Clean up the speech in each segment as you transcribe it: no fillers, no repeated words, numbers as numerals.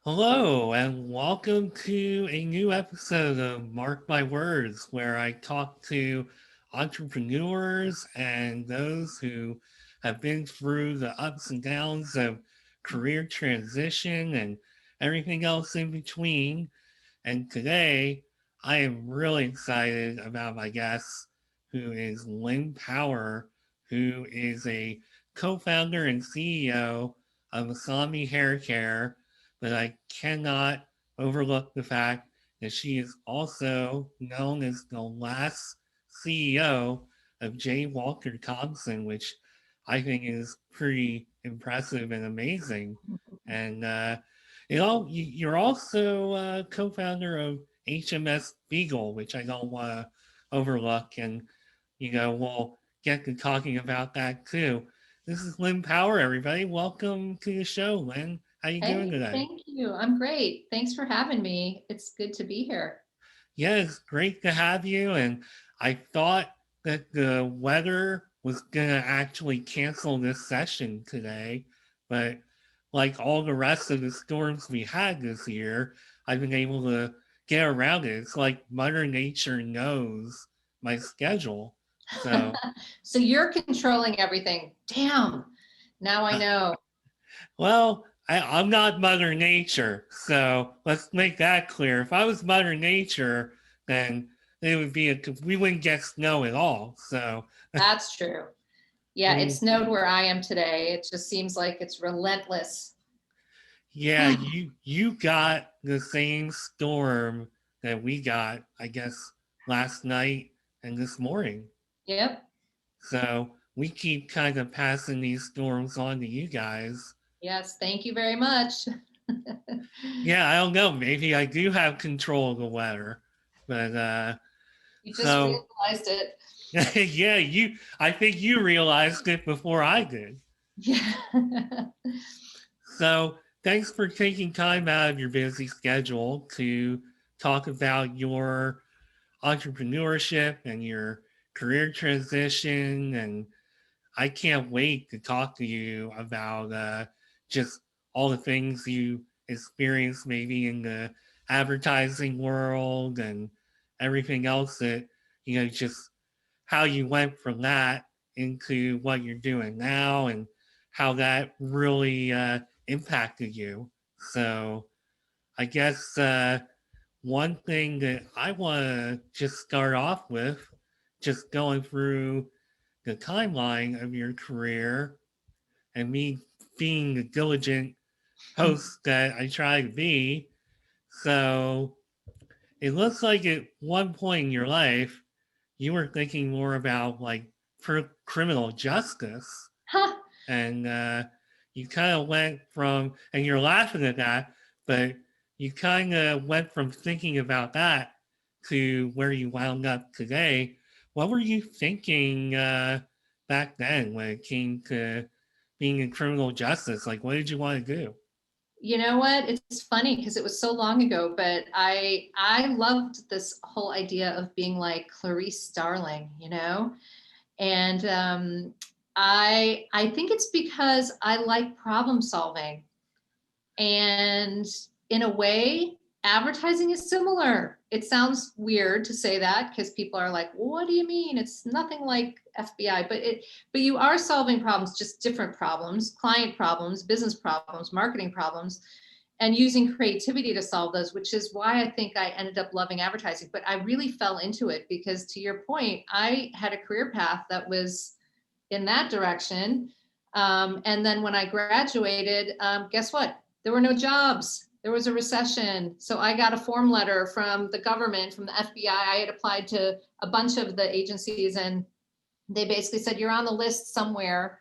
Hello, and welcome to a new episode of Mark My Words, where I talk to entrepreneurs and those who have been through the ups and downs of career transition and everything else in between. And today, I am really excited about my guest, who is Lynn Power, who is a co founder and CEO of Masami Haircare. But I cannot overlook the fact that she is also known as the last CEO of J. Walter Thompson, which I think is pretty impressive and amazing. And you're also co-founder of HMS Beagle, which I don't want to overlook, and we'll get to talking about that too. This is Lynn Power, everybody. Welcome to the show, Lynn. How you doing Hey, today? thank you. I'm great. Thanks for having me. It's good to be here. Yeah, it's great to have you. And I thought that the weather was gonna actually cancel this session today, but like all the rest of the storms we had this year, I've been able to get around it. It's like Mother Nature knows my schedule. So, So you're controlling everything. Damn. Now I know. well, I'm not Mother Nature, so let's make that clear. If I was Mother Nature, then it would be we wouldn't get snow at all. So, That's true. Yeah, it we, snowed where I am today. It just seems like it's relentless. yeah, you got the same storm that we got, I guess, last night and this morning. Yep. So we keep kind of passing these storms on to you guys. Yes. Thank you very much. Yeah, I don't know. Maybe I do have control of the weather, but You just so realized it. yeah, I think you realized it before I did. Yeah. So thanks for taking time out of your busy schedule to talk about your entrepreneurship and your career transition. And I can't wait to talk to you about just all the things you experienced maybe in the advertising world and everything else that, just how you went from that into what you're doing now and how that really impacted you. So I guess one thing that I want to just start off with, just going through the timeline of your career and me being the diligent host that I try to be. So it looks like at one point in your life, you were thinking more about like criminal justice, Huh. and you kind of went from, and you're laughing at that, but you kind of went from thinking about that to where you wound up today. What were you thinking back then when it came to being in criminal justice? Like, what did you want to do? You know what? It's funny because it was so long ago, but I loved this whole idea of being like Clarice Starling. And I think it's because I like problem solving. And in a way, advertising is similar. It sounds weird to say that because people are like, well, what do you mean? It's nothing like FBI, but you are solving problems, just different problems, client problems, business problems, marketing problems, and using creativity to solve those, which is why I think I ended up loving advertising. But I really fell into it because, to your point, I had a career path that was in that direction. And then when I graduated, guess what? There were no jobs. There was a recession. So I got a form letter from the government, from the FBI. I had applied to a bunch of the agencies, and they basically said, you're on the list somewhere,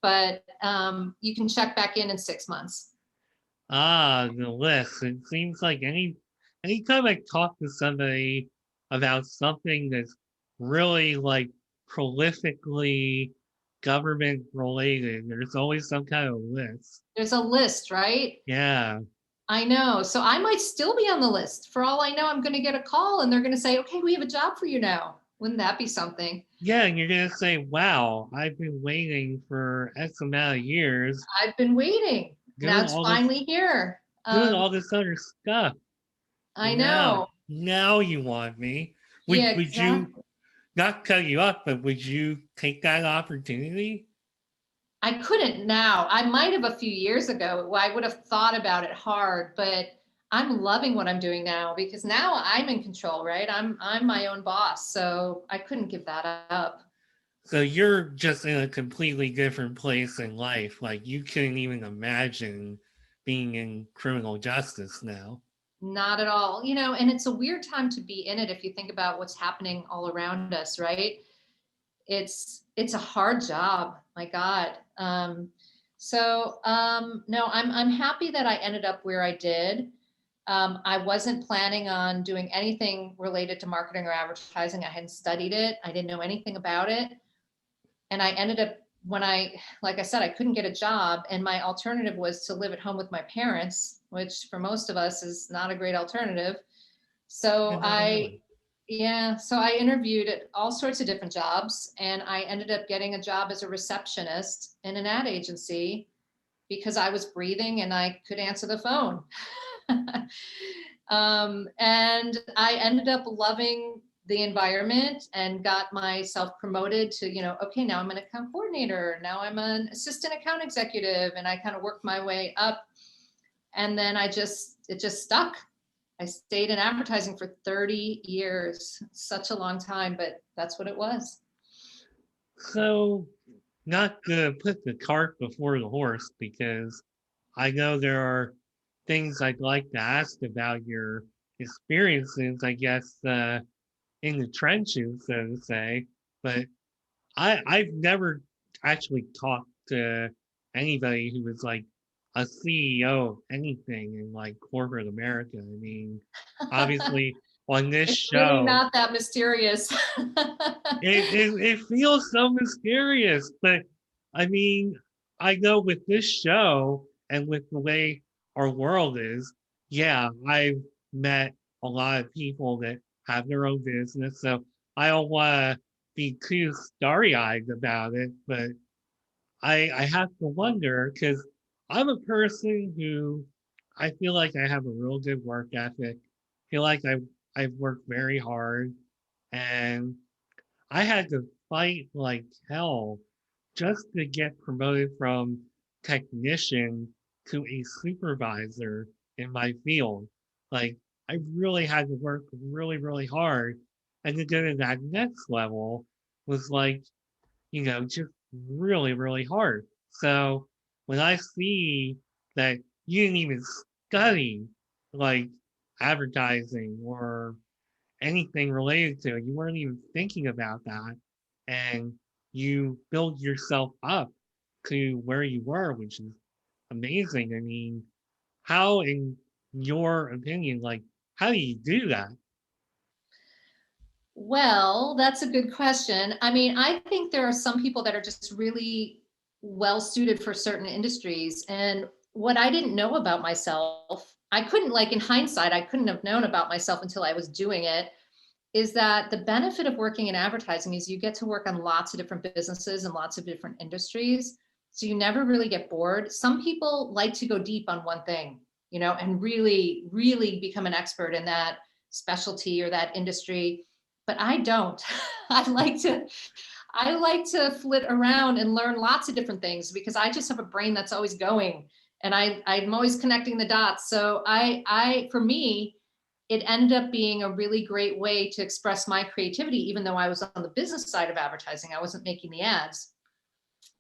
but you can check back in 6 months. Ah, the list. It seems like anytime I talk to somebody about something that's really like prolifically government related, there's always some kind of list. There's a list, right? Yeah. I know. So I might still be on the list. For all I know, I'm going to get a call and they're going to say, okay, we have a job for you now. Wouldn't that be something? Yeah, and you're gonna say, wow, I've been waiting for X amount of years, I've been waiting. Now doing it's all this. finally here. doing Um, all this other stuff. I And now, know. now you want me. Yeah, Would you, exactly. not cut you up, but would you take that opportunity? I couldn't now. I might have a few years ago. I would have thought about it hard, but I'm loving what I'm doing now because now I'm in control, right? I'm my own boss, so I couldn't give that up. So you're just in a completely different place in life. Like you couldn't even imagine being in criminal justice now. Not at all. And it's a weird time to be in it if you think about what's happening all around us, right? It's a hard job, my God. No, I'm happy that I ended up where I did. I wasn't planning on doing anything related to marketing or advertising. I hadn't studied it. I didn't know anything about it. And I ended up, like I said, I couldn't get a job. And my alternative was to live at home with my parents, which for most of us is not a great alternative. Yeah, So not at all. I interviewed at all sorts of different jobs, and I ended up getting a job as a receptionist in an ad agency because I was breathing and I could answer the phone. And I ended up loving the environment and got myself promoted to, okay, now I'm an account coordinator. Now I'm an assistant account executive. And I kind of worked my way up. And then it just stuck. I stayed in advertising for 30 years. Such a long time, but that's what it was. So, not to put the cart before the horse, because I know there are things I'd like to ask about your experiences, I guess, in the trenches, so to say. But I've never actually talked to anybody who was like a CEO of anything in like corporate America. I mean, obviously on this It's really show, not that mysterious. it feels so mysterious, but I mean, I know with this show and with the way our world is, yeah, I've met a lot of people that have their own business, so I don't want to be too starry-eyed about it, but I have to wonder because I'm a person who I feel like I have a real good work ethic. Feel like I've worked very hard, and I had to fight like hell just to get promoted from technician to a supervisor in my field. Like I really had to work really, really hard. And to get to that next level was like, just really, really hard. So when I see that you didn't even study like advertising or anything related to it. You weren't even thinking about that. And you build yourself up to where you were, which is amazing. I mean, how, in your opinion, like, how do you do that? Well, that's a good question. I mean, I think there are some people that are just really well suited for certain industries. And what I didn't know about myself, I couldn't, like in hindsight, I couldn't have known about myself until I was doing it, is that the benefit of working in advertising is you get to work on lots of different businesses and lots of different industries. So you never really get bored. Some people like to go deep on one thing, and really, really become an expert in that specialty or that industry. But I don't. I like to I like to flit around and learn lots of different things because I just have a brain that's always going and I'm always connecting the dots. So for me, it ended up being a really great way to express my creativity, even though I was on the business side of advertising. I wasn't making the ads,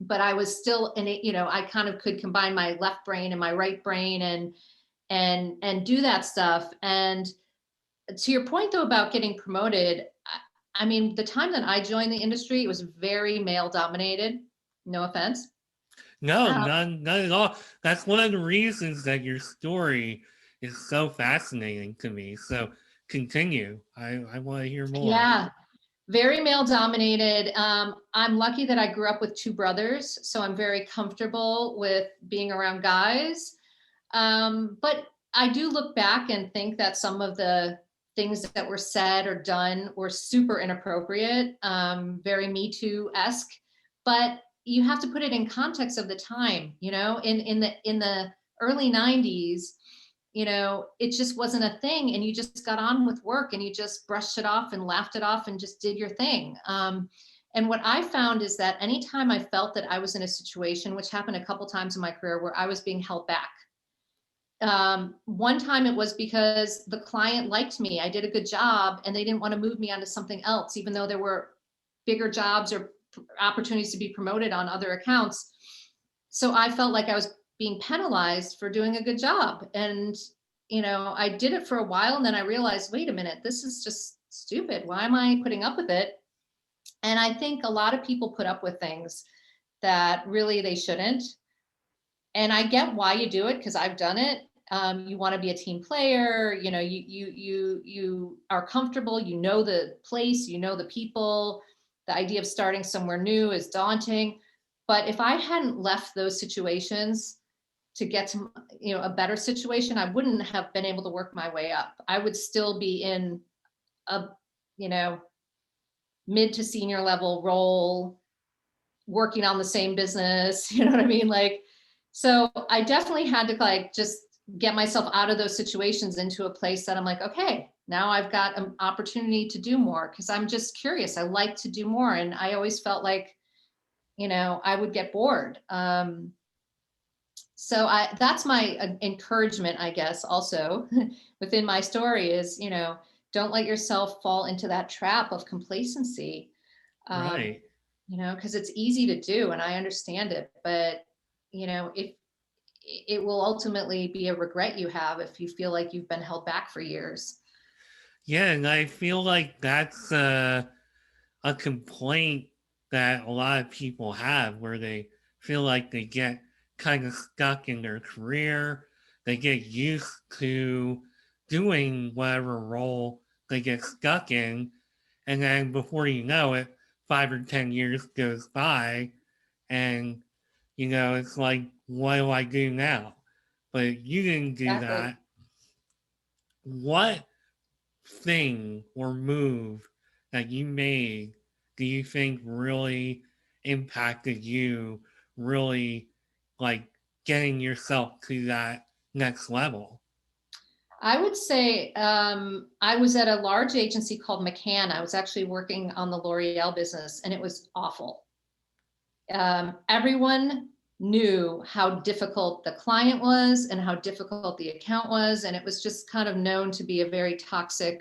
but I was still in it, I kind of could combine my left brain and my right brain and do that stuff. And to your point though about getting promoted, I mean, the time that I joined the industry, it was very male dominated. No offense. No, Um, none at all. That's one of the reasons that your story is so fascinating to me. So continue. I want to hear more. yeah, very male dominated. I'm lucky that I grew up with two brothers, so I'm very comfortable with being around guys. But I do look back and think that some of the things that were said or done were super inappropriate, very Me Too-esque. But you have to put it in context of the time. In the early '90s, it just wasn't a thing, and you just got on with work and you just brushed it off and laughed it off and just did your thing. And what I found is that anytime I felt that I was in a situation, which happened a couple times in my career, where I was being held back. One time it was because the client liked me, I did a good job, and they didn't want to move me onto something else, even though there were bigger jobs or opportunities to be promoted on other accounts. So I felt like I was being penalized for doing a good job. And, I did it for a while, and then I realized, wait a minute, this is just stupid. Why am I putting up with it? And I think a lot of people put up with things that really they shouldn't. And I get why you do it, because I've done it. You want to be a team player, you are comfortable, the place, the people. The idea of starting somewhere new is daunting. But if I hadn't left those situations to get to, a better situation, I wouldn't have been able to work my way up. I would still be in a, mid to senior level role, working on the same business. You know what I mean? Like, so I definitely had to just get myself out of those situations into a place that I'm like, okay, now I've got an opportunity to do more, because I'm just curious. I like to do more. And I always felt like, I would get bored. So that's my encouragement, I guess, also within my story is, don't let yourself fall into that trap of complacency. Um, Right. because it's easy to do, and I understand it, but if it will ultimately be a regret you have if you feel like you've been held back for years. Yeah, and I feel like that's a complaint that a lot of people have, where they feel like they get kind of stuck in their career. They get used to doing whatever role they get stuck in. And then before you know it, 5 or 10 years goes by, and it's like, what do I do now? But you didn't do Exactly. that. What thing or move that you made do you think really impacted you, really, like, getting yourself to that next level? I would say I was at a large agency called McCann. I was actually working on the L'Oreal business, and it was awful. Everyone knew how difficult the client was and how difficult the account was. And it was just kind of known to be a very toxic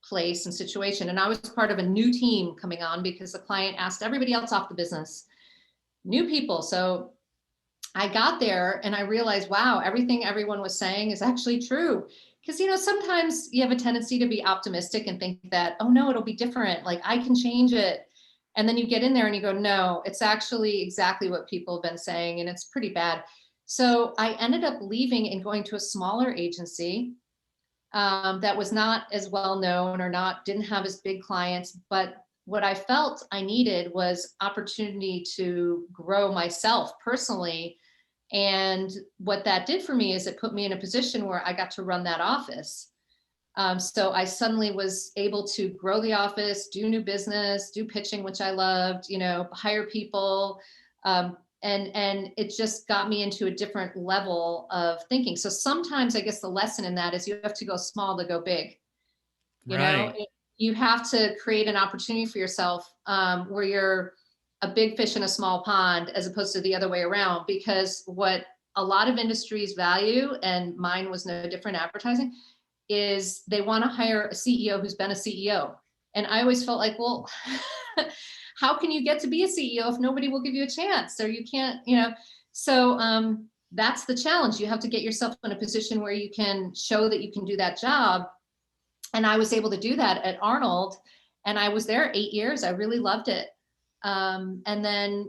place and situation. And I was part of a new team coming on because the client asked everybody else off the business, new people. So I got there and I realized, wow, everything everyone was saying is actually true. Because, sometimes you have a tendency to be optimistic and think that, oh no, it'll be different. Like I can change it. And then you get in there and you go, no, it's actually exactly what people have been saying. And it's pretty bad. So I ended up leaving and going to a smaller agency that was not as well known, or didn't have as big clients. But what I felt I needed was opportunity to grow myself personally. And what that did for me is it put me in a position where I got to run that office. So I suddenly was able to grow the office, do new business, do pitching, which I loved, hire people. And it just got me into a different level of thinking. So sometimes I guess the lesson in that is you have to go small to go big. You know, Right. you have to create an opportunity for yourself where you're a big fish in a small pond, as opposed to the other way around. Because what a lot of industries value, and mine was no different, advertising, is they want to hire a CEO who's been a CEO. And I always felt like, well, how can you get to be a CEO if nobody will give you a chance, or you can't, so that's the challenge. You have to get yourself in a position where you can show that you can do that job. And I was able to do that at Arnold, and I was there 8 years. I really loved it. And then,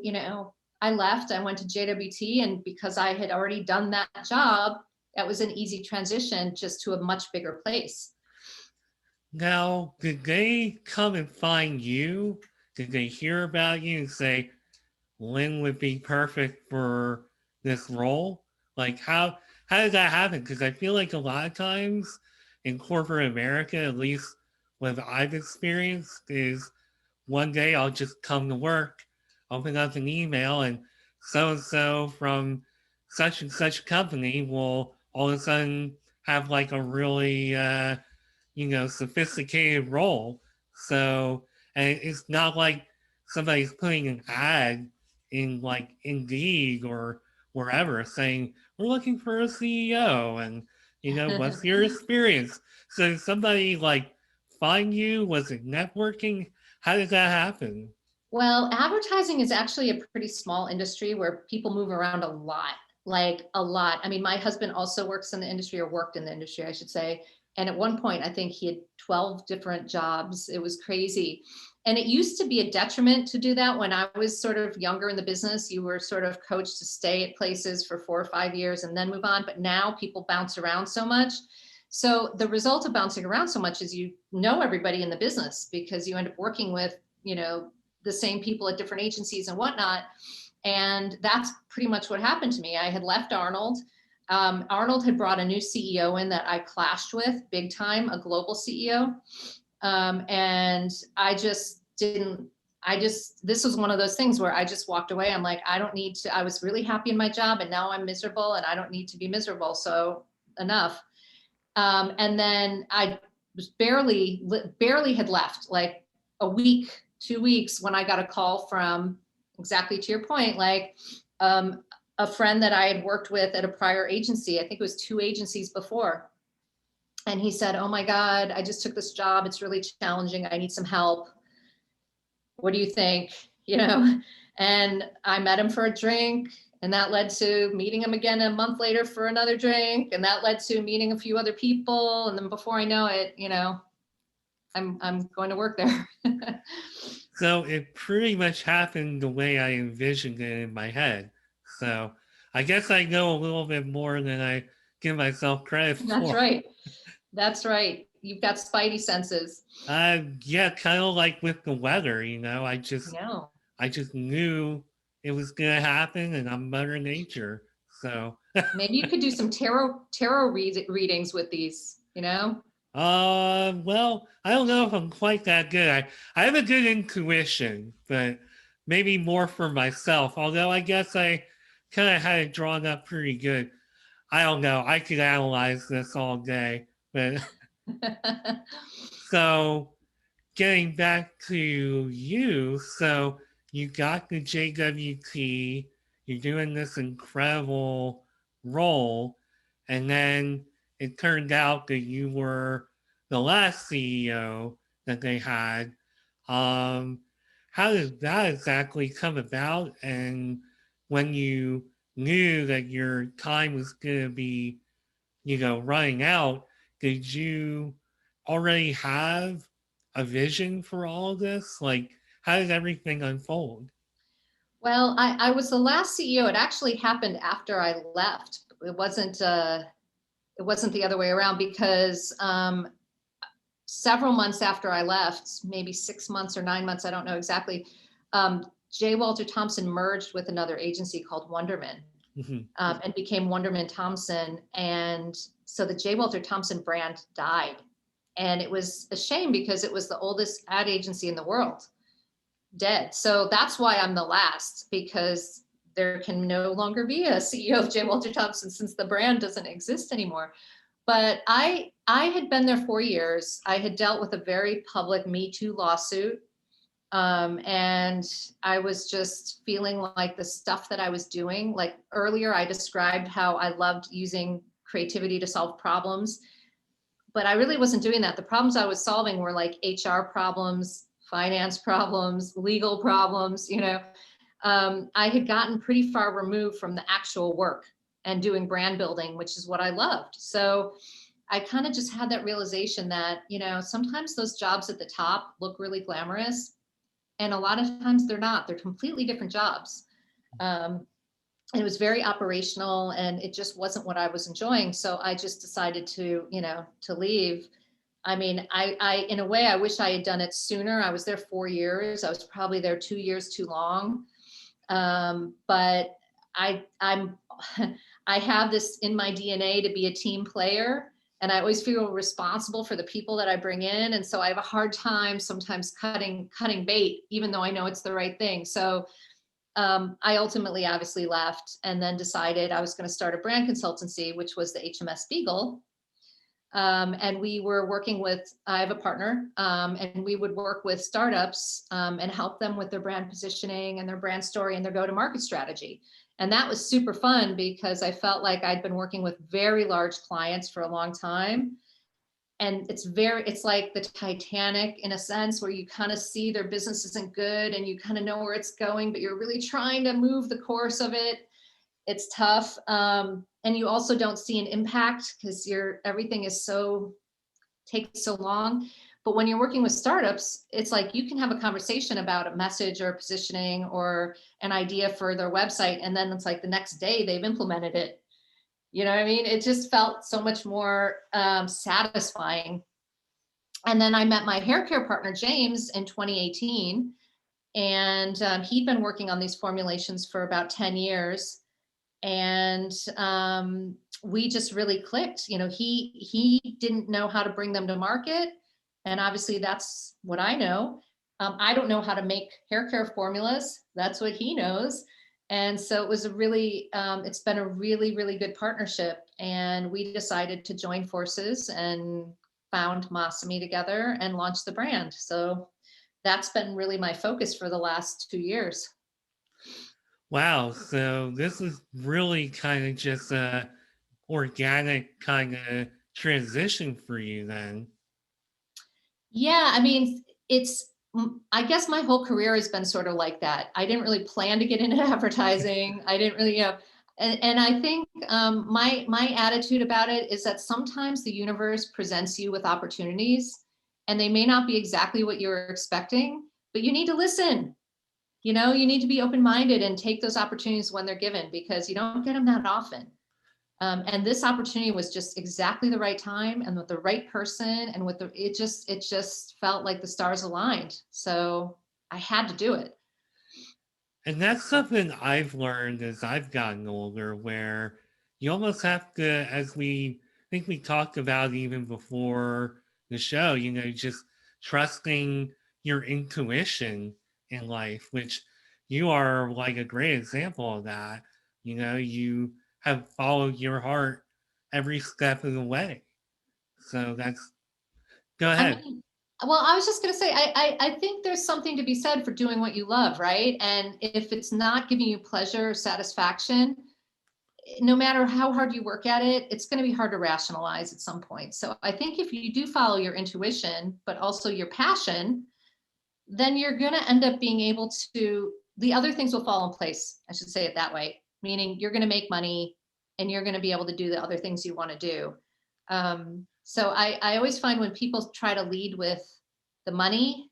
I left, I went to JWT, and because I had already done that job, that was an easy transition just to a much bigger place. Now, did they come and find you? Did they hear about you and say, Lynn would be perfect for this role? Like, how did that happen? Because I feel like a lot of times in corporate America, at least what I've experienced, is one day I'll just come to work, open up an email, and so from such and such company will all of a sudden have like a really, sophisticated role. So, and it's not like somebody's putting an ad in like Indeed or wherever saying, we're looking for a CEO and, what's your experience? So somebody like find you? Was it networking? How did that happen? Well, advertising is actually a pretty small industry where people move around a lot, like a lot. I mean, my husband also works in the industry, or worked in the industry, I should say. And at one point, I think he had 12 different jobs. It was crazy. And it used to be a detriment to do that when I was sort of younger in the business. You were sort of coached to stay at places for 4 or 5 years and then move on. But now people bounce around so much. So the result of bouncing around so much is you know everybody in the business because you end up working with, the same people at different agencies and whatnot. And that's pretty much what happened to me. I had left Arnold. Arnold had brought a new CEO in that I clashed with big time, a global CEO. And this was one of those things where I just walked away. I'm like, I don't need to, I was really happy in my job and now I'm miserable and I don't need to be miserable. So enough. And then I was barely had left, like a week, 2 weeks, when I got a call from, exactly to your point, like a friend that I had worked with at a prior agency. I think it was 2 agencies before. And he said, oh my God, I just took this job. It's really challenging. I need some help. What do you think? And I met him for a drink. And that led to meeting him again a month later for another drink. And that led to meeting a few other people. And then before I know it, I'm going to work there. So it pretty much happened the way I envisioned it in my head. So I guess I know a little bit more than I give myself credit That's for. right. That's right. You've got spidey senses. Yeah, kind of like with the weather, No. I just knew it was gonna happen, and I'm Mother Nature. So, Maybe you could do some readings with these. well, I don't know if I'm quite that good. I have a good intuition, but maybe more for myself. Although I guess I kind of had it drawn up pretty good. I don't know. I could analyze this all day, but so getting back to you, so you got the JWT, you're doing this incredible role, and then it turned out that you were the last CEO that they had. Um, how did that exactly come about? And when you knew that your time was going to be, running out, did you already have a vision for all of this? Like, how did everything unfold? Well, I was the last CEO. It actually happened after I left. It wasn't the other way around because several months after I left, maybe 6 months or 9 months, I don't know exactly, J. Walter Thompson merged with another agency called Wonderman, Mhm. and became Wonderman Thompson. And so the J. Walter Thompson brand died. And it was a shame because it was the oldest ad agency in the world, dead. So that's why I'm the last, because there can no longer be a CEO of J. Walter Thompson since the brand doesn't exist anymore. But I had been there 4 years. I had dealt with a very public Me Too lawsuit. And I was just feeling like the stuff that I was doing, like earlier, I described how I loved using creativity to solve problems, but I really wasn't doing that. The problems I was solving were like HR problems, finance problems, legal problems. I had gotten pretty far removed from the actual work and doing brand building, which is what I loved. So I kind of just had that realization that, sometimes those jobs at the top look really glamorous. And a lot of times they're not, they're completely different jobs. Um, and it was very operational and it just wasn't what I was enjoying. So I just decided to leave. I mean, in a way, I wish I had done it sooner. I was there 4 years. I was probably there 2 years too long. But I'm I have this in my DNA to be a team player, and I always feel responsible for the people that I bring in. And so I have a hard time sometimes cutting bait, even though I know it's the right thing. So I ultimately obviously left and then decided I was going to start a brand consultancy, which was the HMS Beagle. And we were working with, I have a partner, and we would work with startups and help them with their brand positioning and their brand story and their go-to-market strategy. And that was super fun because I felt like I'd been working with very large clients for a long time. And it's like the Titanic in a sense, where you kind of see their business isn't good and you kind of know where it's going, but you're really trying to move the course of it. It's tough. And you also don't see an impact because everything is takes so long. But when you're working with startups, it's like you can have a conversation about a message or positioning or an idea for their website. And then it's like the next day they've implemented it. You know what I mean? It just felt so much more satisfying. And then I met my hair care partner, James, in 2018. And he'd been working on these formulations for about 10 years. And we just really clicked. You know, he didn't know how to bring them to market. And obviously that's what I know. I don't know how to make hair care formulas. That's what he knows. And so it was it's been a really, really good partnership. And we decided to join forces and found Masami together and launched the brand. So that's been really my focus for the last 2 years. Wow. So this is really kind of just a organic kind of transition for you then. Yeah, I mean, I guess my whole career has been sort of like that. I didn't really plan to get into advertising. I didn't really, and I think my attitude about it is that sometimes the universe presents you with opportunities and they may not be exactly what you're expecting, but you need to listen. You need to be open-minded and take those opportunities when they're given because you don't get them that often. And this opportunity was just exactly the right time and with the right person and it just felt like the stars aligned. So I had to do it. And that's something I've learned as I've gotten older, where you almost have to, as we think we talked about even before the show, just trusting your intuition in life, which you are like a great example of that. You have followed your heart every step of the way. So go I ahead. mean, well, I was just going to say, I think there's something to be said for doing what you love, right? And if it's not giving you pleasure or satisfaction, no matter how hard you work at it, it's going to be hard to rationalize at some point. So I think if you do follow your intuition, but also your passion, then you're going to end up being able the other things will fall in place. I should say it that way, meaning you're going to make money and you're going to be able to do the other things you want to do. So I always find when people try to lead with the money,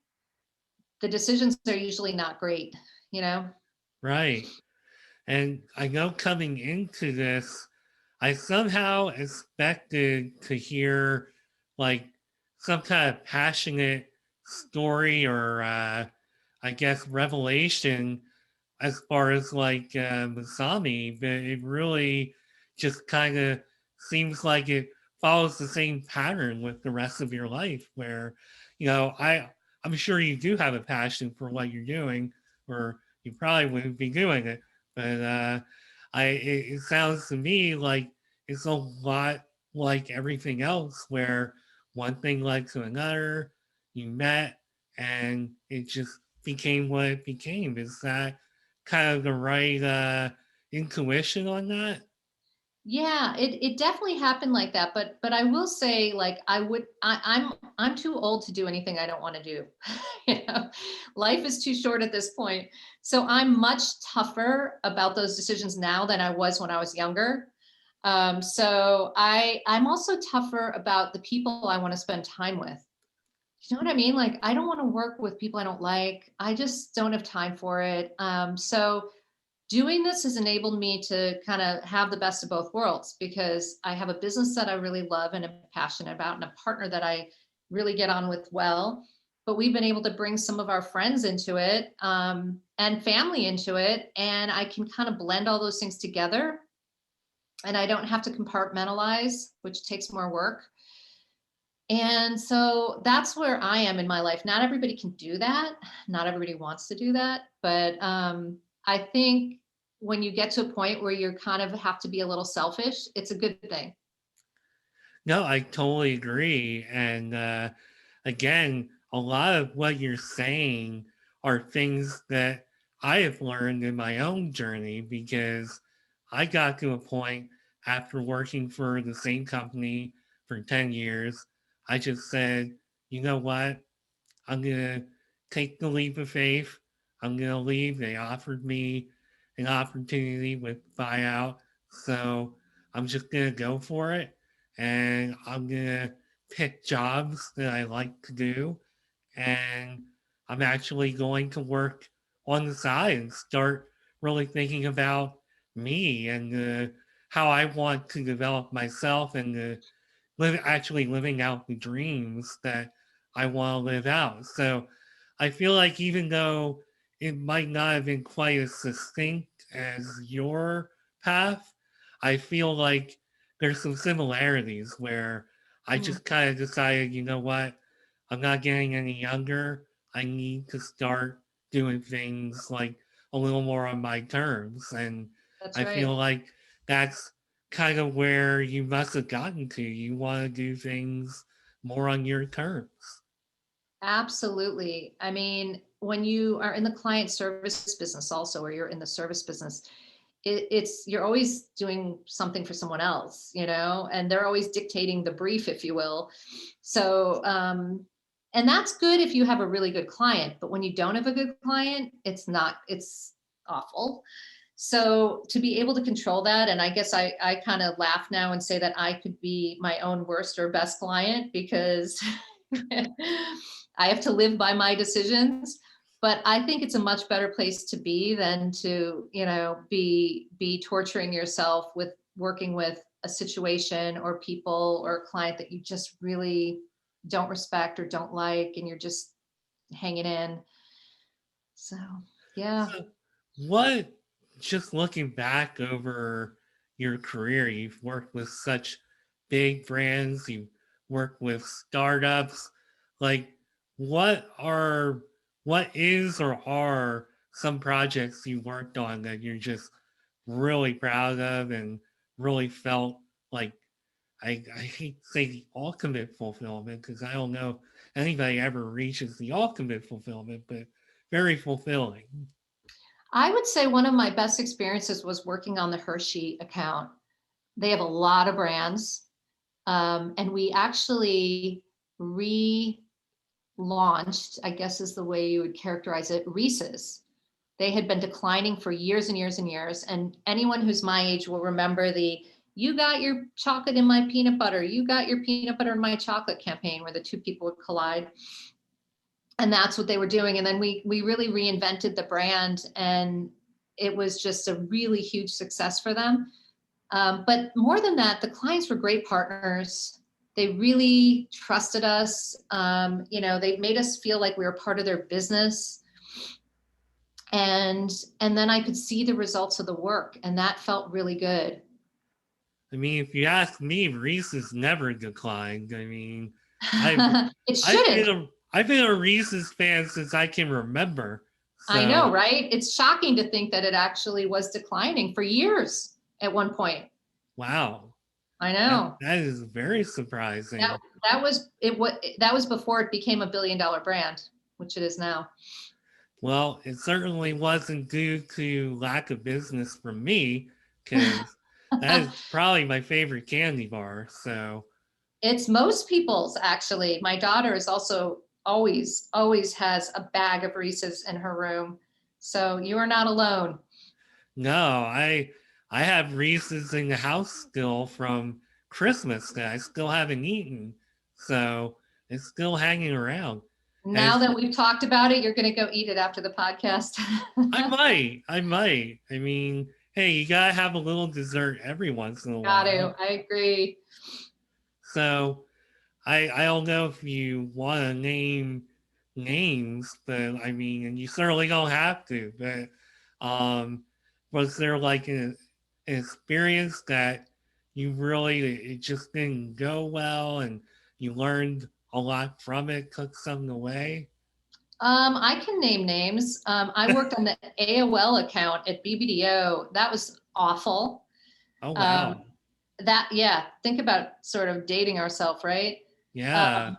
the decisions are usually not great, you know? Right. And I know coming into this, I somehow expected to hear like some kind of passionate story or I guess revelation as far as like Masami, but it really just kind of seems like it follows the same pattern with the rest of your life where, I'm sure you do have a passion for what you're doing, or you probably wouldn't be doing it. But it sounds to me like it's a lot like everything else where one thing led to another, you met, and it just became what it became. Is that kind of the right intuition on that? Yeah, it definitely happened like that. But I will say, like, I'm too old to do anything I don't want to do. You know, life is too short at this point. So I'm much tougher about those decisions now than I was when I was younger. So I'm also tougher about the people I want to spend time with. You know what I mean? Like, I don't want to work with people I don't like. I just don't have time for it. So doing this has enabled me to kind of have the best of both worlds because I have a business that I really love and am passionate about and a partner that I really get on with well. But we've been able to bring some of our friends into it and family into it. And I can kind of blend all those things together. And I don't have to compartmentalize, which takes more work. And so that's where I am in my life. Not everybody can do that. Not everybody wants to do that. But I think when you get to a point where you're kind of have to be a little selfish, it's a good thing. No, I totally agree. And again, a lot of what you're saying are things that I have learned in my own journey because I got to a point after working for the same company for 10 years. I just said, you know what? I'm going to take the leap of faith. I'm going to leave. They offered me an opportunity with buyout. So I'm just going to go for it. And I'm going to pick jobs that I like to do. And I'm actually going to work on the side and start really thinking about me and how I want to develop myself and actually living out the dreams that I want to live out. So I feel like even though it might not have been quite as succinct as your path, I feel like there's some similarities where I Mm, just kind of decided, you know what, I'm not getting any younger. I need to start doing things like a little more on my terms. And that's I feel right. like that's kind of where you must have gotten to. You want to do things more on your terms. Absolutely. I mean, when you are in the client service business also, or you're in the service business, it's you're always doing something for someone else, and they're always dictating the brief, if you will. So, and that's good if you have a really good client, but when you don't have a good client, it's awful. So to be able to control that, and I guess I kind of laugh now and say that I could be my own worst or best client because I have to live by my decisions. But I think it's a much better place to be than to, be torturing yourself with working with a situation or people or a client that you just really don't respect or don't like, and you're just hanging in. So, yeah. So, what, just looking back over your career, you've worked with such big brands, you've worked with startups. Like, what are, what is or are some projects you worked on that you're just really proud of and really felt like, I hate to say the ultimate fulfillment because I don't know anybody ever reaches the ultimate fulfillment, but very fulfilling. I would say one of my best experiences was working on the Hershey account. They have a lot of brands. And we actually relaunched, I guess is the way you would characterize it, Reese's. They had been declining for years and years and years. And anyone who's my age will remember the "you got your chocolate in my peanut butter, you got your peanut butter in my chocolate" campaign, where the two people would collide. And that's what they were doing. And then we really reinvented the brand, and it was just a really huge success for them. But more than that, the clients were great partners. They really trusted us. They made us feel like we were part of their business. And then I could see the results of the work, and that felt really good. I mean, if you ask me, Reese's never declined. I mean, I've It I've shouldn't. been a I've been a Reese's fan since I can remember. I know, So right? It's shocking to think that it actually was declining for years at one point. wow, I that know. that is very That surprising. that was it. What that was before it became $1 billion brand, which it is now. Well, it certainly wasn't due to lack of business from me, because that is probably my favorite candy bar. So It's most people's, actually. My daughter is also always has a bag of Reese's in her room. So you are not alone. no, I have Reese's in the house still from Christmas that I still haven't eaten. So it's still hanging around. And Now it's, that we've talked about it, you're going to go eat it after the podcast. I might. I mean, hey, you gotta have a little dessert every once in a Got while. to. I agree. So I don't know if you want to name names, but I mean, and you certainly don't have to. But was there like an experience that you really it just didn't go well, and you learned a lot from it, took something away? I can name names. I worked on the AOL account at BBDO. That was awful. Oh, Um, wow. yeah, think about sort of dating ourselves, right? Yeah. Um,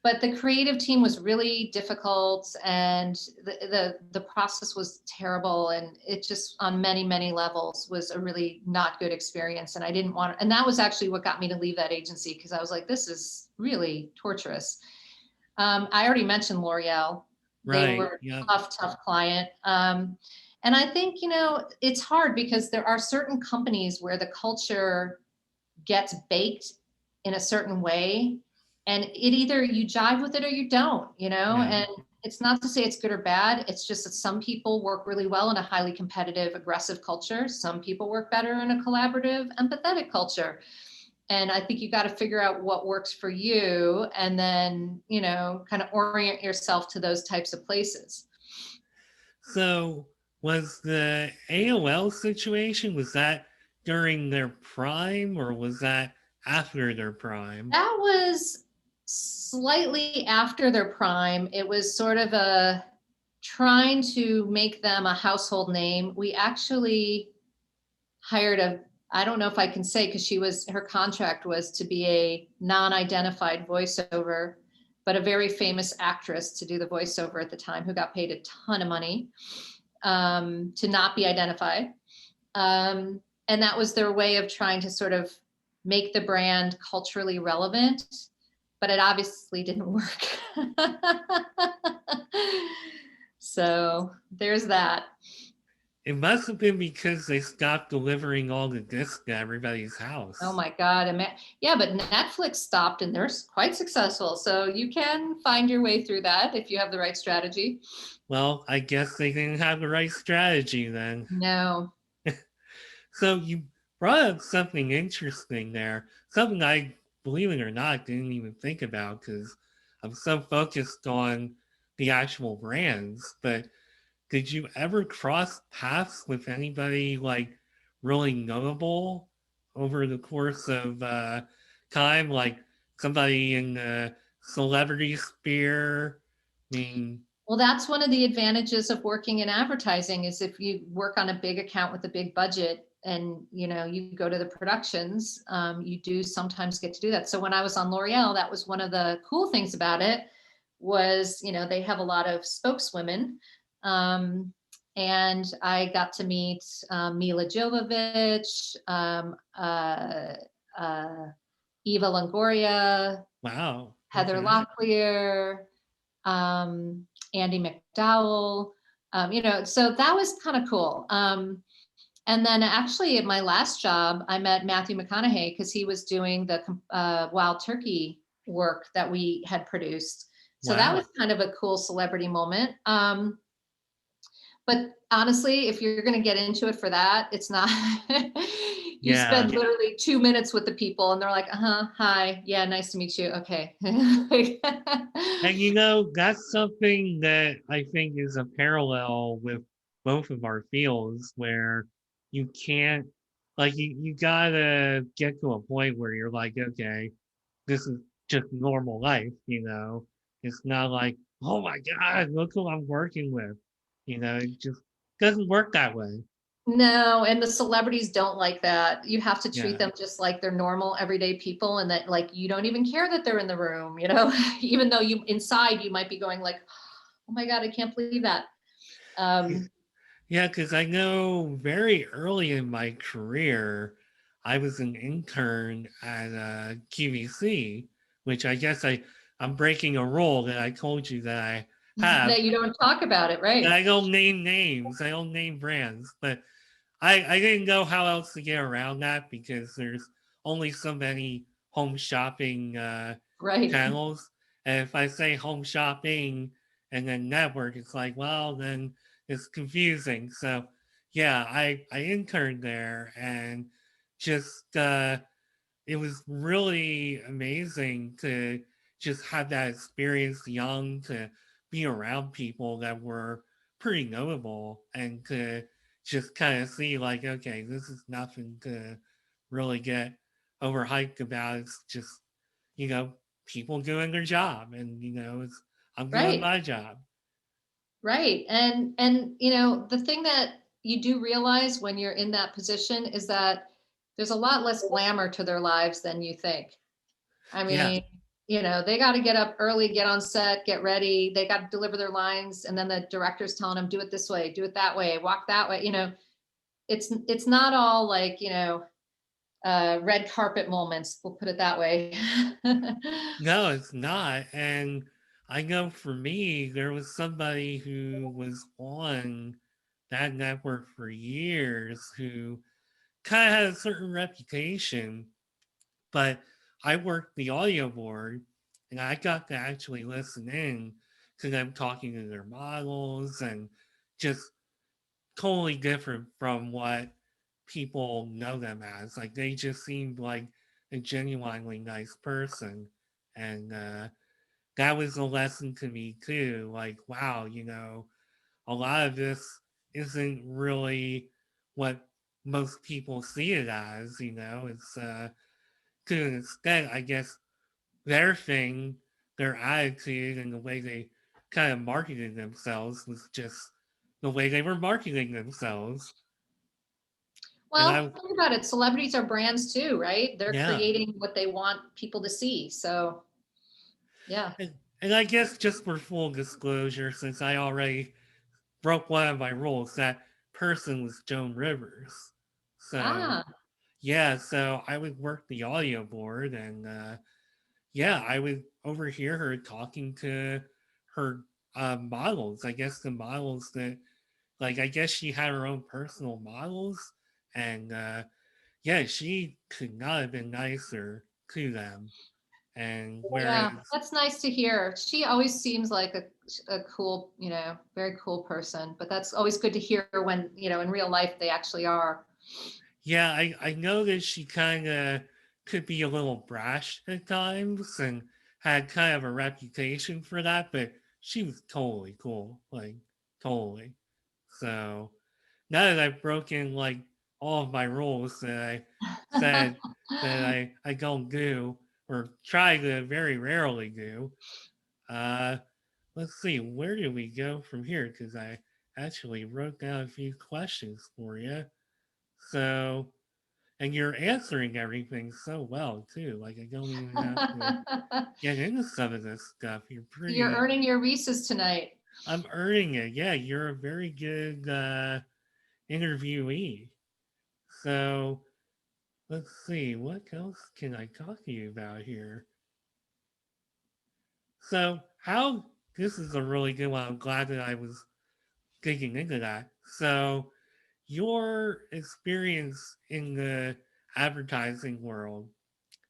but the creative team was really difficult, and the process was terrible, and it just on many levels was a really not good experience. And I didn't want, and that was actually what got me to leave that agency, because I was like, this is really torturous. I already mentioned L'Oreal. They Right. were Yep. a tough client. And I think, it's hard because there are certain companies where the culture gets baked in a certain way, and it either you jive with it or you don't, Yeah. and it's not to say it's good or bad. It's just that some people work really well in a highly competitive, aggressive culture. Some people work better in a collaborative, empathetic culture. And I think you got to figure out what works for you, and then, kind of orient yourself to those types of places. So was the AOL situation, was that during their prime or was that after their prime? That was slightly after their prime. It was sort of a trying to make them a household name. We actually hired I don't know if I can say, because her contract was to be a non-identified voiceover, but a very famous actress to do the voiceover at the time, who got paid a ton of money, to not be identified. And that was their way of trying to sort of make the brand culturally relevant, but it obviously didn't work. So there's that. It must have been because they stopped delivering all the discs to everybody's Oh house. my God. Yeah, but Netflix stopped and they're quite successful. So you can find your way through that if you have the right strategy. Well, I guess they didn't have the right strategy then. No. So you brought up something interesting there, something I, believe it or not, didn't even think about because I'm so focused on the actual brands. But did you ever cross paths with anybody like really notable over the course of time, like somebody in the celebrity sphere? I mean, Well, that's one of the advantages of working in advertising, is if you work on a big account with a big budget and you go to the productions, you do sometimes get to do that. So when I was on L'Oreal, that was one of the cool things about it, was they have a lot of spokeswomen, and I got to meet Mila Jovovich, uh, Eva Longoria, wow, Heather okay, Locklear, Andy McDowell, so that was kind of cool. And then actually at my last job, I met Matthew McConaughey, because he was doing the Wild Turkey work that we had produced. So that wow, was kind of a cool celebrity moment. But honestly, if you're going to get into it for that, it's not, you yeah. spend literally 2 minutes with the people and they're like, hi, yeah, nice to meet you. Okay. And that's something that I think is a parallel with both of our fields where you can't, like, you gotta get to a point where you're like, okay, this is just normal life. It's not like, oh my God, look who I'm working with. It just doesn't work that way. No, and the celebrities don't like that. You have to treat Yeah. them just like they're normal everyday people, and that, like, you don't even care that they're in the room, even though you inside you might be going like, oh my God, I can't believe that. Um, Yeah, because I know very early in my career, I was an intern at QVC, which I guess I'm breaking a rule that I told you that I have. that you don't talk about it, And right? I don't name names, I don't name brands, but I didn't know how else to get around that because there's only so many home shopping Right. channels. And if I say home shopping and then network, it's like, well, then it's confusing. So yeah, I interned there and just it was really amazing to just have that experience young, to be around people that were pretty notable and to just kind of see like, okay, this is nothing to really get overhyped about. It's just, you know, people doing their job and, I'm doing Right. my job. Right. And you know, the thing that you do realize when you're in that position is that there's a lot less glamour to their lives than you think. I Yeah. mean, you know, they got to get up early, get on set, get ready. They got to deliver their lines, and then the director's telling them, "Do it this way, do it that way, walk that way." You know, it's not all like, you know, red carpet moments. We'll put it that way. No, it's not. And I know for me, there was somebody who was on that network for years who kind of had a certain reputation, but I worked the audio board and I got to actually listen in to them talking to their models and just totally different from what people know them as. Like they just seemed like a genuinely nice person. And that was a lesson to me too. Like, wow, you know, a lot of this isn't really what most people see it as, you know, it's to an extent, I guess their thing, their attitude and the way they kind of marketed themselves was just the way they were marketing themselves. And Well, think about it. Celebrities are brands too, right? They're yeah. creating what they want people to see. So, yeah. And I guess just for full disclosure, since I already broke one of my rules, that person was Joan Rivers. So, Ah, yeah, so I would work the audio board and, yeah, I would overhear her talking to her models. I guess the models that, like, I guess she had her own personal models. And, yeah, she could not have been nicer to them. And yeah, whereas that's nice to hear. She always seems like a cool, you know, very cool person, but that's always good to hear when, you know, in real life they actually are. yeah, I know that she kind of could be a little brash at times and had kind of a reputation for that, but she was totally cool, like totally. So now that I've broken like all of my rules that I said that I don't do or try to very rarely do, uh, let's see, where do we go from here? Because I actually wrote down a few questions for you. So and you're answering everything so well too. Like I don't even have to get into some of this stuff. You're You're pretty. earning your Reese's tonight. I'm earning it. Yeah, you're a very good interviewee. So let's see. What else can I talk to you about here? So how? This is a really good one. I'm glad that I was digging into that. So your experience in the advertising world,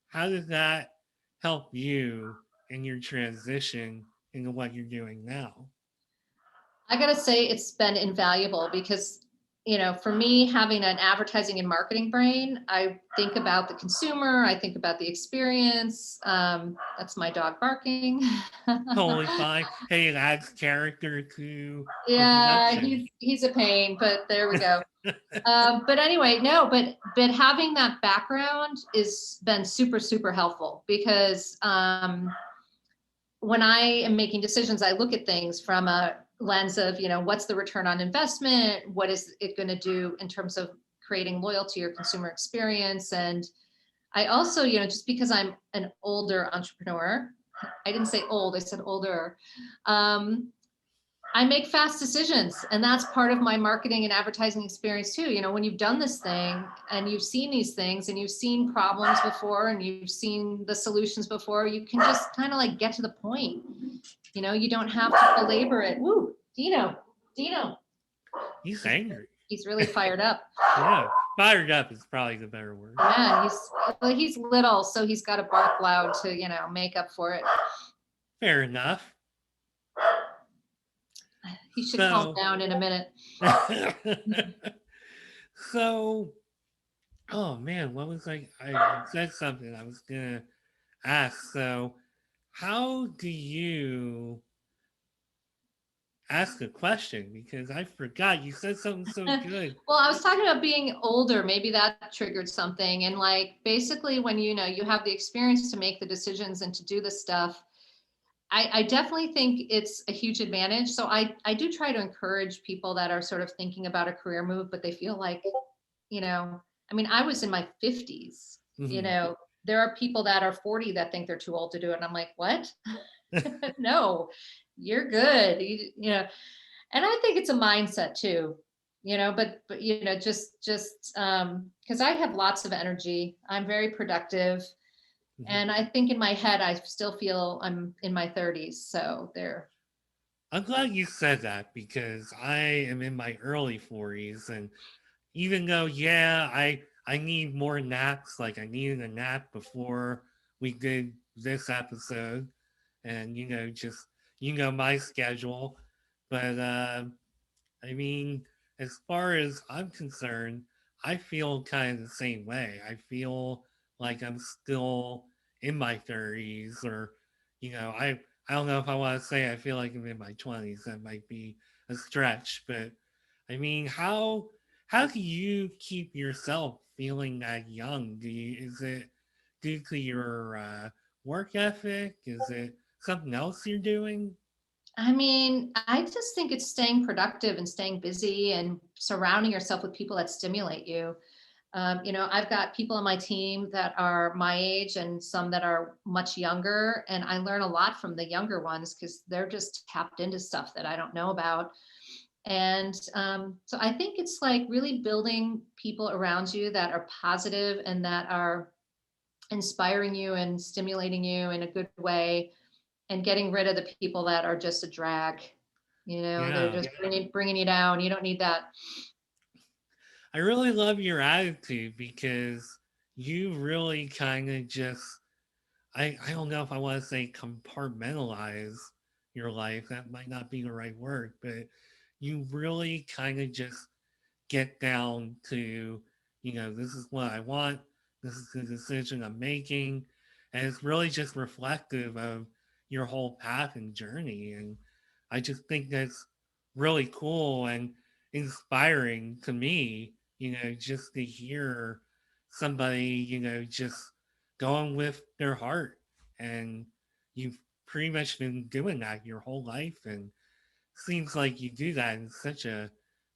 how did that help you in your transition into what you're doing now? I gotta say, it's been invaluable because, you know, for me, having an advertising and marketing brain, I think about the consumer, I think about the experience. That's my dog barking. Totally fine. Hey, it adds character to the Yeah, production. he's a pain, but there we go. But anyway, no, but having that background is been super helpful because when I am making decisions, I look at things from a lens of, you know, what's the return on investment? What is it going to do in terms of creating loyalty or consumer experience? And I also, you know, just because I'm an older entrepreneur, I didn't say old, I said older. Um, I make fast decisions, and that's part of my marketing and advertising experience too. You know, when you've done this thing and you've seen these things and you've seen problems before and you've seen the solutions before, you can just kind of like get to the point. You know, you don't have to belabor it. Woo, Dino, He's he's angry. he's really fired up. Yeah, fired up is probably the better word. Yeah, he's little, so he's got to bark loud to, you know, make up for it. Fair enough. He should calm So, down in a minute. so, oh man, what was I said something I was gonna ask. So, how do you ask a question? Because I forgot you said something so good. Well, I was talking about being older. Maybe that triggered something. And like basically when you know you have the experience to make the decisions and to do the stuff, I definitely think it's a huge advantage. So I do try to encourage people that are sort of thinking about a career move, but they feel like, you know, I mean, I was in my 50s, Hmm. there are people that are 40 that think they're too old to do it. And I'm like, what? No, you're good. And I think it's a mindset too, but because I have lots of energy, I'm very productive. Hmm. And I think in my head, I still feel I'm in my 30s. So there. I'm glad you said that because I am in my early 40s, and even though, yeah, I need more naps, like I needed a nap before we did this episode, and just my schedule, but I mean, as far as I'm concerned, I feel kind of the same way. I feel like I'm still in my 30s, or I don't know if I want to say I feel like I'm in my 20s. That might be a stretch, but I mean, how do you keep yourself feeling that young? Is it due to your work ethic? Is it something else you're doing? I mean, I just think it's staying productive and staying busy and surrounding yourself with people that stimulate you. I've got people on my team that are my age and some that are much younger, and I learn a lot from the younger ones because they're just tapped into stuff that I don't know about. And so I think it's like really building people around you that are positive and that are inspiring you and stimulating you in a good way, and getting rid of the people that are just a drag. They're Yeah. just bringing you down. You don't need that. I really love your attitude because you really kind of just, I don't know if I want to say compartmentalize your life. That might not be the right word, but you really kind of just get down to, this is what I want. This is the decision I'm making. And it's really just reflective of your whole path and journey. And I just think that's really cool and inspiring to me, just to hear somebody, just going with their heart. And you've pretty much been doing that your whole life. And seems like you do that in such a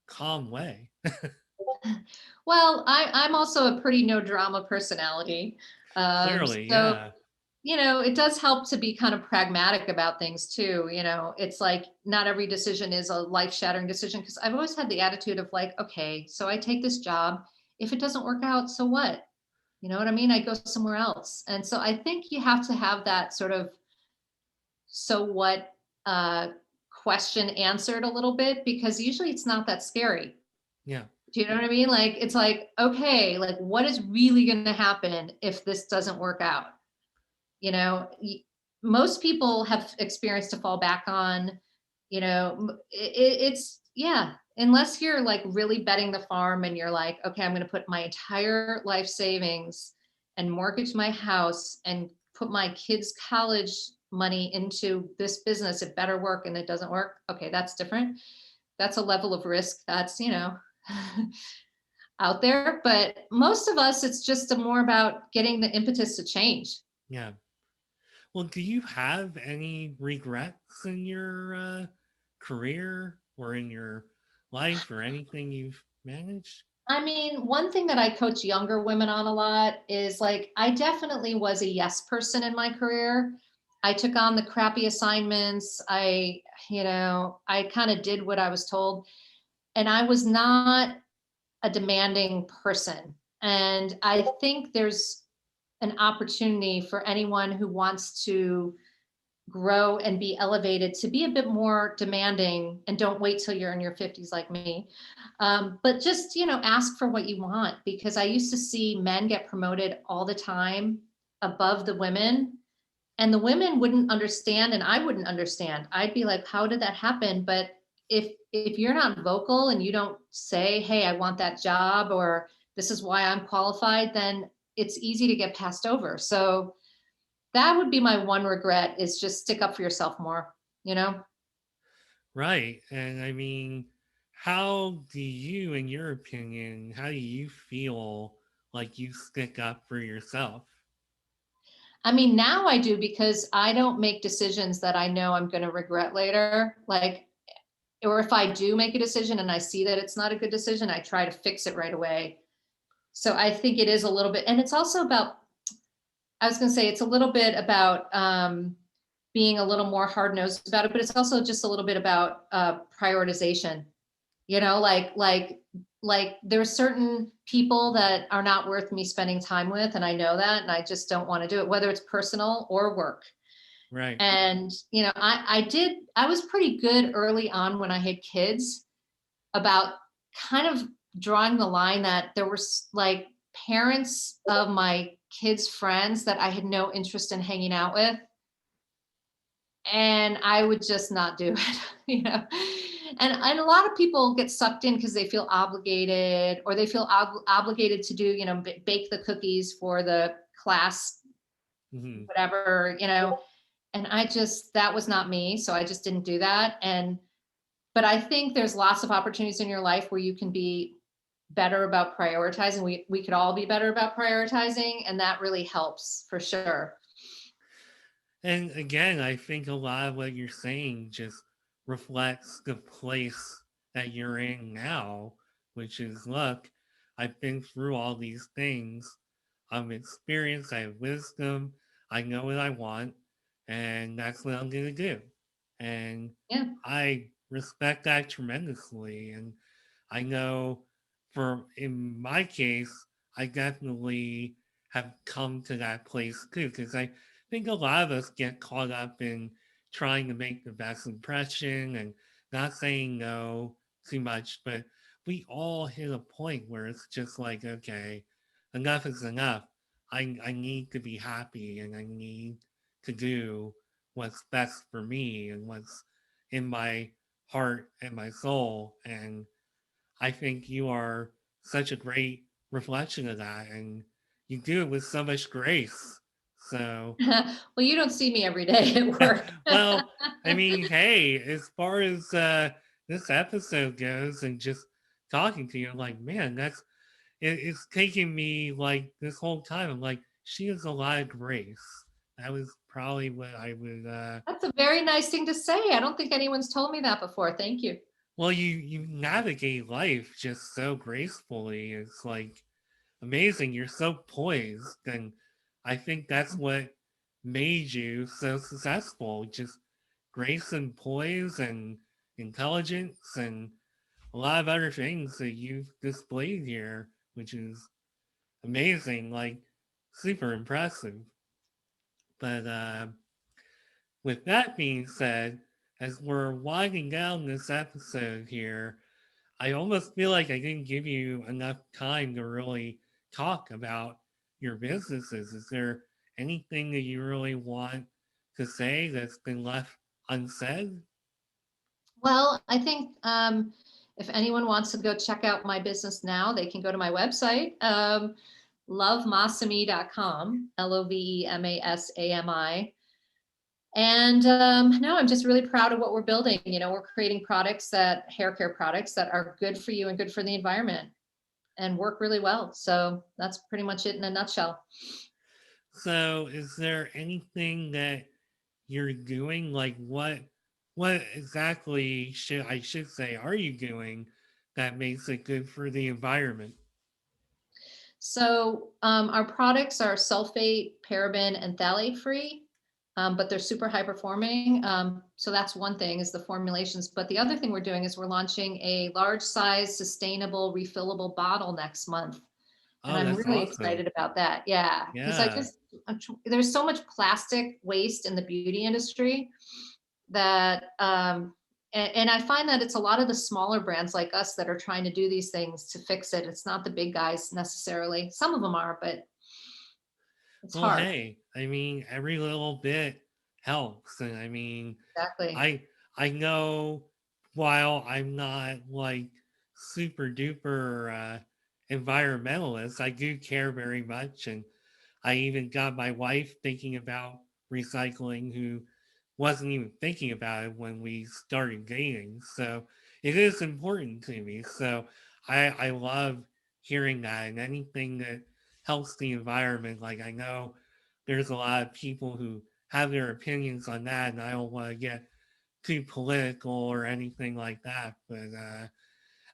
calm way. Well, I'm also a pretty no drama personality. Clearly, So, yeah. it does help to be kind of pragmatic about things too. It's like not every decision is a life shattering decision, because I've always had the attitude of like, okay, so I take this job. If it doesn't work out, so what? You know what I mean? I go somewhere else. And so I think you have to have that sort of so what uh, question answered a little bit, because usually it's not that scary. Yeah. Do you know what I mean? Like, it's like, okay, like what is really going to happen if this doesn't work out? You know, most people have experience to fall back on. Yeah, unless you're like really betting the farm and you're like, okay, I'm going to put my entire life savings and mortgage my house and put my kids' college money into this business. It better work, and it doesn't work. Okay, that's different. That's a level of risk that's, out there. But most of us, it's just more about getting the impetus to change. Yeah. Well, do you have any regrets in your career or in your life or anything you've managed? I mean, one thing that I coach younger women on a lot is like, I definitely was a yes person in my career. I took on the crappy assignments. I kind of did what I was told. And I was not a demanding person. And I think there's an opportunity for anyone who wants to grow and be elevated to be a bit more demanding, and don't wait till you're in your 50s like me. But just, ask for what you want, because I used to see men get promoted all the time above the women, and the women wouldn't understand and I wouldn't understand. I'd be like, how did that happen? But if you're not vocal and you don't say, hey, I want that job, or this is why I'm qualified, then it's easy to get passed over. So that would be my one regret, is just stick up for yourself more, you know? Right. And I mean, how do you, in your opinion, how do you feel like you stick up for yourself? I mean, now I do because I don't make decisions that I know I'm going to regret later. Like, or if I do make a decision and I see that it's not a good decision, I try to fix it right away. So I think it is a little bit, and it's also about, I was going to say, it's a little bit about being a little more hard nosed about it, but it's also just a little bit about prioritization. You know, like there are certain people that are not worth me spending time with, and I know that, and I just don't want to do it, whether it's personal or work. Right. And you know, I was pretty good early on when I had kids about kind of drawing the line that there were like parents of my kids' friends that I had no interest in hanging out with, and I would just not do it, you know. And a lot of people get sucked in because they feel obligated, or they feel obligated to do, you know, bake the cookies for the class, Hmm. whatever, you know. And I just, that was not me, so I just didn't do that. And but I think there's lots of opportunities in your life where you can be better about prioritizing. We could all be better about prioritizing, and that really helps for sure. And again, I think a lot of what you're saying just reflects the place that you're in now, which is look, I've been through all these things. I'm experienced, I have wisdom, I know what I want, and that's what I'm going to do. And Yeah. I respect that tremendously. And I know for in my case, I definitely have come to that place too, because I think a lot of us get caught up in trying to make the best impression and not saying no too much, but we all hit a point where it's just like, okay, enough is enough. I need to be happy and I need to do what's best for me and what's in my heart and my soul. And I think you are such a great reflection of that. And you do it with so much grace. So, Well, you don't see me every day at work. well, I mean, hey, as far as this episode goes and just talking to you, I'm like, man, it's taking me like this whole time. I'm like, she has a lot of grace. That was probably what I would That's a very nice thing to say. I don't think anyone's told me that before. Thank you. well, you navigate life just so gracefully. It's like amazing. You're so poised, and I think that's what made you so successful. Just grace and poise and intelligence and a lot of other things that you've displayed here, which is amazing. Like super impressive. But with that being said, as we're winding down this episode here, I almost feel like I didn't give you enough time to really talk about your businesses. Is there anything that you really want to say that's been left unsaid? Well, I think if anyone wants to go check out my business now, they can go to my website, lovemasami.com, Lovemasami. And no, I'm just really proud of what we're building. You know, we're creating products hair care products that are good for you and good for the environment and work really well. So that's pretty much it in a nutshell. So, is there anything that you're doing? Like, what exactly should say are you doing that makes it good for the environment? So our products are sulfate, paraben, and phthalate free, but they're super high performing. So that's one thing is the formulations. But the other thing we're doing is we're launching a large size, sustainable, refillable bottle next month. And Oh, I'm that's really awesome. excited about that. Yeah, because Yeah. there's so much plastic waste in the beauty industry that and I find that it's a lot of the smaller brands like us that are trying to do these things to fix it. It's not the big guys necessarily. Some of them are, but it's Well, hard. hey, I mean, every little bit helps. And I mean, Exactly. I know while I'm not like super duper environmentalist, I do care very much. And I even got my wife thinking about recycling, who wasn't even thinking about it when we started dating. So it is important to me. So I love hearing that and anything that helps the environment. Like I know there's a lot of people who have their opinions on that, and I don't want to get too political or anything like that. But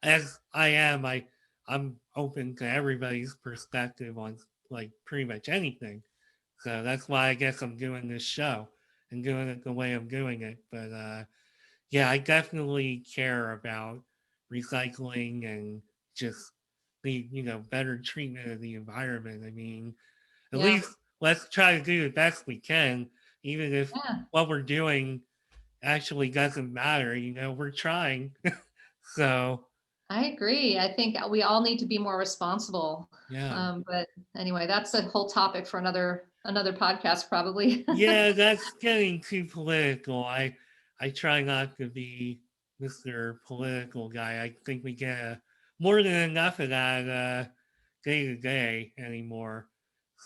as I'm open to everybody's perspective on like pretty much anything. So that's why I guess I'm doing this show and doing it the way I'm doing it. But yeah, I definitely care about recycling and just the better treatment of the environment. I mean, at Yeah. least let's try to do the best we can, even if Yeah. what we're doing actually doesn't matter. We're trying. So I agree. I think we all need to be more responsible. yeah. But anyway, that's a whole topic for another podcast, probably. Yeah, that's getting too political. I try not to be Mr. Political guy. I think we get more than enough of that day to day anymore.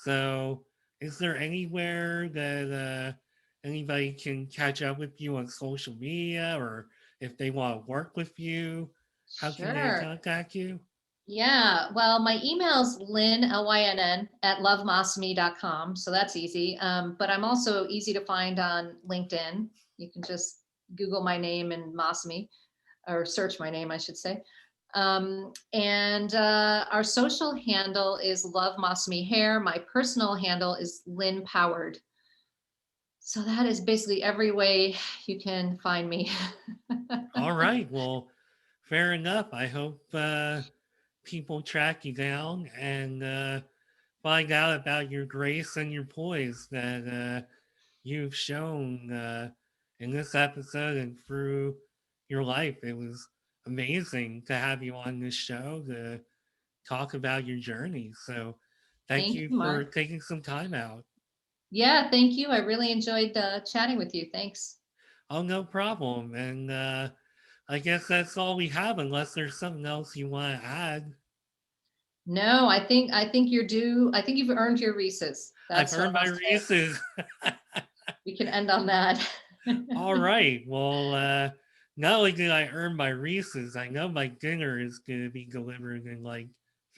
So, is there anywhere that anybody can catch up with you on social media, or if they want to work with you, how can they Sure. contact you? Yeah. Well, my email's Lynn, Lynn, at lovemasami.com. So that's easy. But I'm also easy to find on LinkedIn. You can just Google my name and Masami, or search my name, I should say. And our social handle is Love Masami Hair. My personal handle is Lynn Powered. So that is basically every way you can find me. All right. Well, fair enough. I hope people track you down and find out about your grace and your poise that you've shown in this episode and through your life. It was amazing to have you on this show to talk about your journey. So thank Thank you you, for Mark. taking some time out. Yeah, thank you. I really enjoyed chatting with you. Thanks. Oh, no problem. And I guess that's all we have, unless there's something else you want to add. No, I think you're due. I think you've earned your Reese's. I've That's what earned my I'll say. Reese's. We can end on that. All right. Well, not only did I earn my Reese's, I know my dinner is going to be delivered in like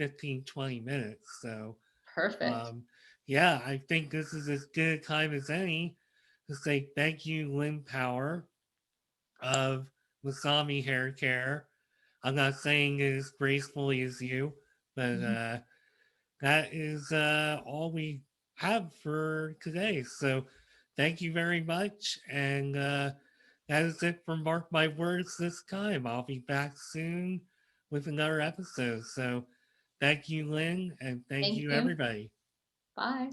15-20 minutes. So, Perfect. um, yeah, I think this is as good a time as any to say thank you, Lynn Power of Masami Haircare. I'm not saying it as gracefully as you, but that is all we have for today. So thank you very much. And that is it for Mark My Words this time. I'll be back soon with another episode. So thank you, Lynn, and thank Thank you, you. everybody. Bye.